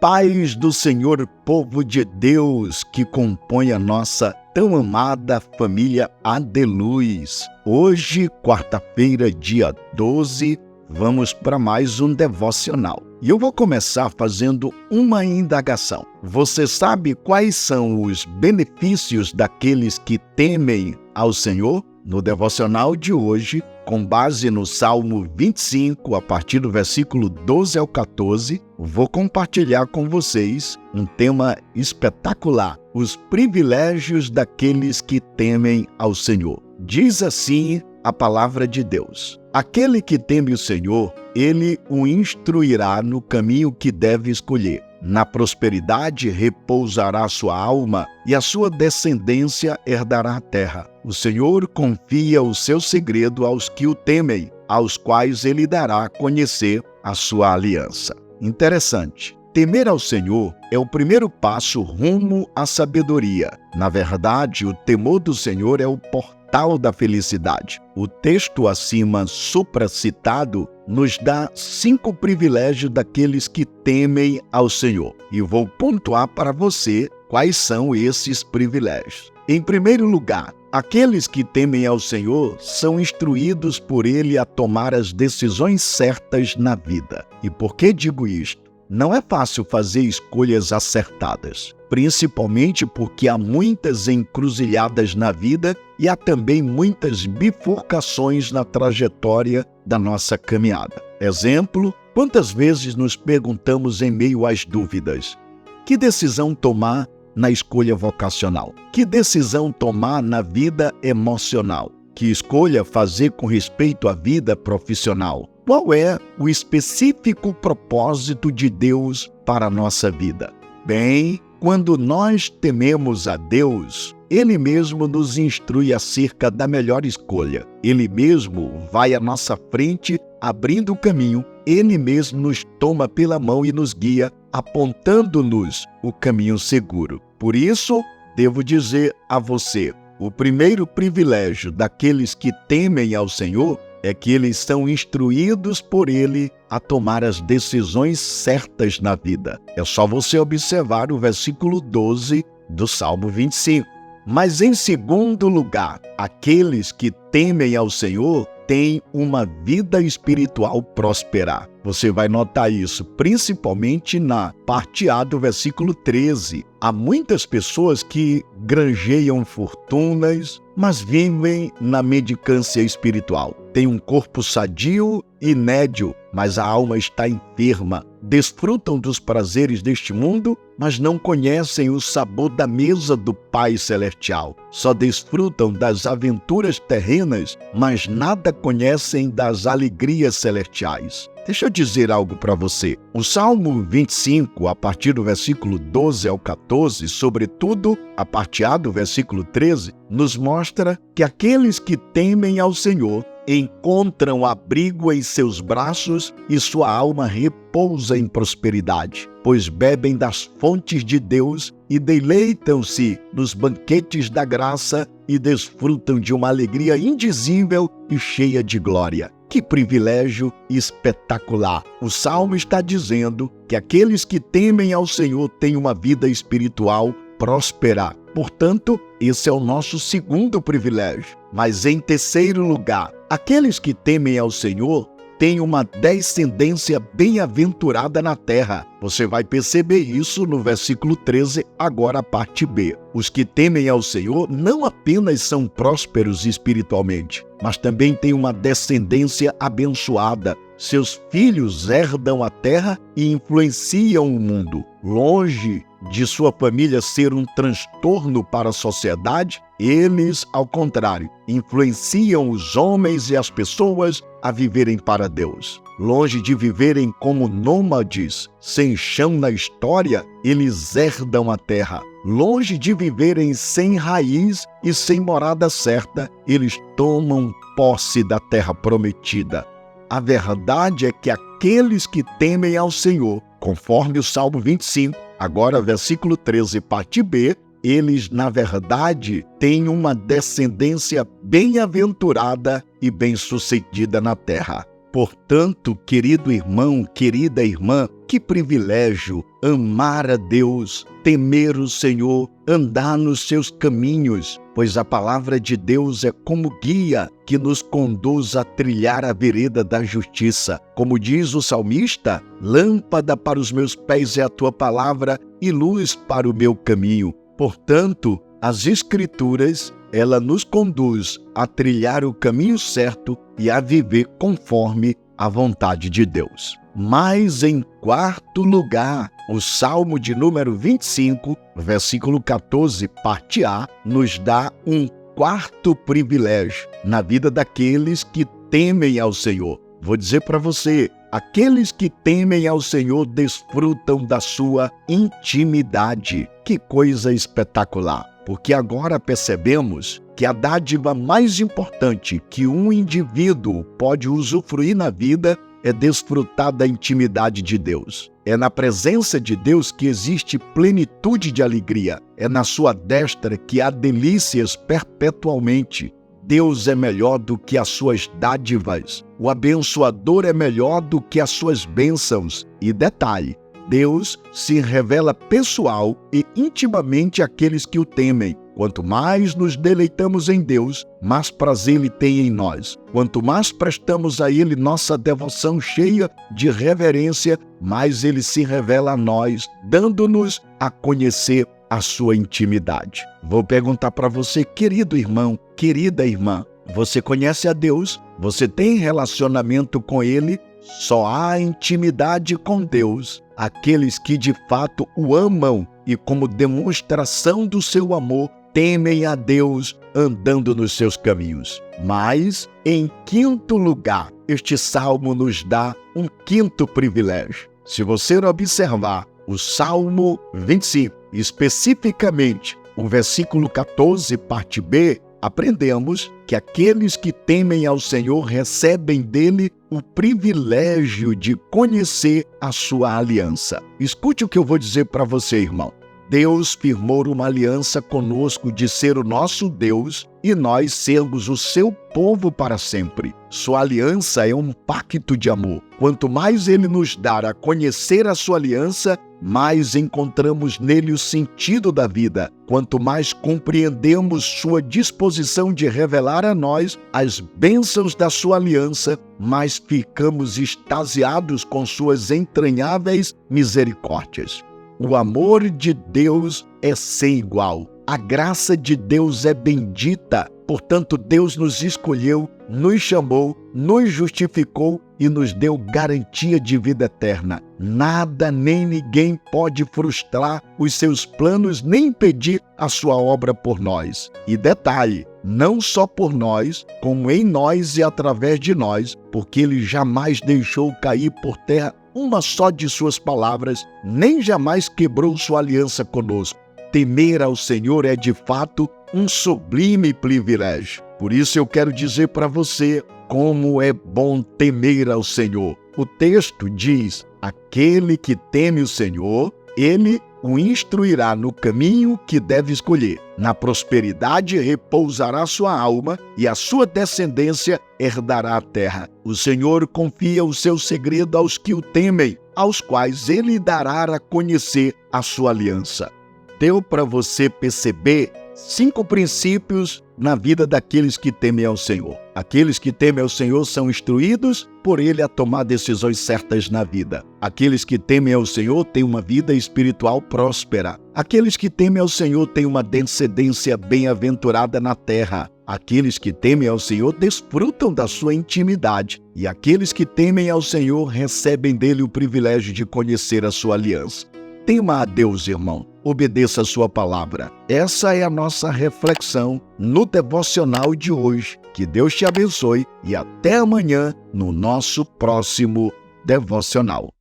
paz do Senhor, povo de Deus, que compõe a nossa tão amada família Adeluz. Hoje, quarta-feira, dia 12, vamos para mais um devocional. E eu vou começar fazendo uma indagação. Você sabe quais são os benefícios daqueles que temem ao Senhor? No devocional de hoje, com base no Salmo 25, a partir do versículo 12 ao 14, vou compartilhar com vocês um tema espetacular: os privilégios daqueles que temem ao Senhor. Diz assim a palavra de Deus: aquele que teme o Senhor, ele o instruirá no caminho que deve escolher. Na prosperidade repousará sua alma, e a sua descendência herdará a terra. O Senhor confia o seu segredo aos que o temem, aos quais ele dará a conhecer a sua aliança. Interessante. Temer ao Senhor é o primeiro passo rumo à sabedoria. Na verdade, o temor do Senhor é o portal da felicidade. O texto acima supracitado nos dá 5 privilégios daqueles que temem ao Senhor. E vou pontuar para você quais são esses privilégios. Em primeiro lugar, aqueles que temem ao Senhor são instruídos por Ele a tomar as decisões certas na vida. E por que digo isto? Não é fácil fazer escolhas acertadas, principalmente porque há muitas encruzilhadas na vida e há também muitas bifurcações na trajetória da nossa caminhada. Exemplo, quantas vezes nos perguntamos em meio às dúvidas: que decisão tomar na escolha vocacional? Que decisão tomar na vida emocional? Que escolha fazer com respeito à vida profissional? Qual é o específico propósito de Deus para a nossa vida? Bem, quando nós tememos a Deus, Ele mesmo nos instrui acerca da melhor escolha. Ele mesmo vai à nossa frente, abrindo o caminho. Ele mesmo nos toma pela mão e nos guia, apontando-nos o caminho seguro. Por isso, devo dizer a você, o primeiro privilégio daqueles que temem ao Senhor é que eles são instruídos por Ele a tomar as decisões certas na vida. É só você observar o versículo 12 do Salmo 25. Mas, em segundo lugar, aqueles que temem ao Senhor têm uma vida espiritual próspera. Você vai notar isso principalmente na parte A do versículo 13. Há muitas pessoas que granjeiam fortunas, mas vivem na mendicância espiritual. Tem um corpo sadio e nédio, mas a alma está enferma. Desfrutam dos prazeres deste mundo, mas não conhecem o sabor da mesa do Pai Celestial. Só desfrutam das aventuras terrenas, mas nada conhecem das alegrias celestiais. Deixa eu dizer algo para você. O Salmo 25, a partir do versículo 12 ao 14, sobretudo a parte A do versículo 13, nos mostra que aqueles que temem ao Senhor encontram abrigo em seus braços e sua alma repousa em prosperidade, pois bebem das fontes de Deus e deleitam-se nos banquetes da graça e desfrutam de uma alegria indizível e cheia de glória. Que privilégio espetacular! O Salmo está dizendo que aqueles que temem ao Senhor têm uma vida espiritual próspera. Portanto, esse é o nosso segundo privilégio. Mas, em terceiro lugar, aqueles que temem ao Senhor têm uma descendência bem-aventurada na terra. Você vai perceber isso no versículo 13, agora a parte B. Os que temem ao Senhor não apenas são prósperos espiritualmente, mas também têm uma descendência abençoada. Seus filhos herdam a terra e influenciam o mundo. Longe de sua família ser um transtorno para a sociedade, eles, ao contrário, influenciam os homens e as pessoas a viverem para Deus. Longe de viverem como nômades, sem chão na história, eles herdam a terra. Longe de viverem sem raiz e sem morada certa, eles tomam posse da terra prometida. A verdade é que aqueles que temem ao Senhor, conforme o Salmo 25, agora versículo 13, parte B, eles, na verdade, têm uma descendência bem-aventurada e bem-sucedida na terra. Portanto, querido irmão, querida irmã, que privilégio amar a Deus, temer o Senhor, andar nos seus caminhos, pois a palavra de Deus é como guia que nos conduz a trilhar a vereda da justiça. Como diz o salmista, lâmpada para os meus pés é a tua palavra e luz para o meu caminho. Portanto, as Escrituras, ela nos conduz a trilhar o caminho certo e a viver conforme a vontade de Deus. Mas, em quarto lugar, o Salmo de número 25, versículo 14, parte A, nos dá um quarto privilégio na vida daqueles que temem ao Senhor. Vou dizer para você, aqueles que temem ao Senhor desfrutam da sua intimidade. Que coisa espetacular! Porque agora percebemos que a dádiva mais importante que um indivíduo pode usufruir na vida é desfrutar da intimidade de Deus. É na presença de Deus que existe plenitude de alegria. É na sua destra que há delícias perpetualmente. Deus é melhor do que as suas dádivas. O abençoador é melhor do que as suas bênçãos. E detalhe, Deus se revela pessoal e intimamente àqueles que o temem. Quanto mais nos deleitamos em Deus, mais prazer Ele tem em nós. Quanto mais prestamos a Ele nossa devoção cheia de reverência, mais Ele se revela a nós, dando-nos a conhecer a sua intimidade. Vou perguntar para você, querido irmão, querida irmã, você conhece a Deus? Você tem relacionamento com Ele? Só há intimidade com Deus aqueles que de fato o amam e, como demonstração do seu amor, temem a Deus andando nos seus caminhos. Mas, em quinto lugar, este salmo nos dá um quinto privilégio. Se você observar o Salmo 25, especificamente o versículo 14, parte B, aprendemos que aqueles que temem ao Senhor recebem dele o privilégio de conhecer a sua aliança. Escute o que eu vou dizer para você, irmão. Deus firmou uma aliança conosco de ser o nosso Deus e nós sermos o seu povo para sempre. Sua aliança é um pacto de amor. Quanto mais Ele nos dar a conhecer a sua aliança, mais encontramos nele o sentido da vida. Quanto mais compreendemos sua disposição de revelar a nós as bênçãos da sua aliança, mais ficamos extasiados com suas entranháveis misericórdias. O amor de Deus é sem igual. A graça de Deus é bendita. Portanto, Deus nos escolheu, nos chamou, nos justificou e nos deu garantia de vida eterna. Nada nem ninguém pode frustrar os seus planos nem impedir a sua obra por nós. E detalhe, não só por nós, como em nós e através de nós, porque Ele jamais deixou cair por terra uma só de suas palavras, nem jamais quebrou sua aliança conosco. Temer ao Senhor é, de fato, um sublime privilégio. Por isso eu quero dizer para você como é bom temer ao Senhor. O texto diz, aquele que teme o Senhor, Ele o instruirá no caminho que deve escolher. Na prosperidade repousará sua alma e a sua descendência herdará a terra. O Senhor confia o seu segredo aos que o temem, aos quais Ele dará a conhecer a sua aliança. Deu para você perceber 5 princípios na vida daqueles que temem ao Senhor. Aqueles que temem ao Senhor são instruídos por Ele a tomar decisões certas na vida. Aqueles que temem ao Senhor têm uma vida espiritual próspera. Aqueles que temem ao Senhor têm uma descendência bem-aventurada na terra. Aqueles que temem ao Senhor desfrutam da sua intimidade. E aqueles que temem ao Senhor recebem dele o privilégio de conhecer a sua aliança. Tema a Deus, irmão. Obedeça a sua palavra. Essa é a nossa reflexão no devocional de hoje. Que Deus te abençoe e até amanhã no nosso próximo devocional.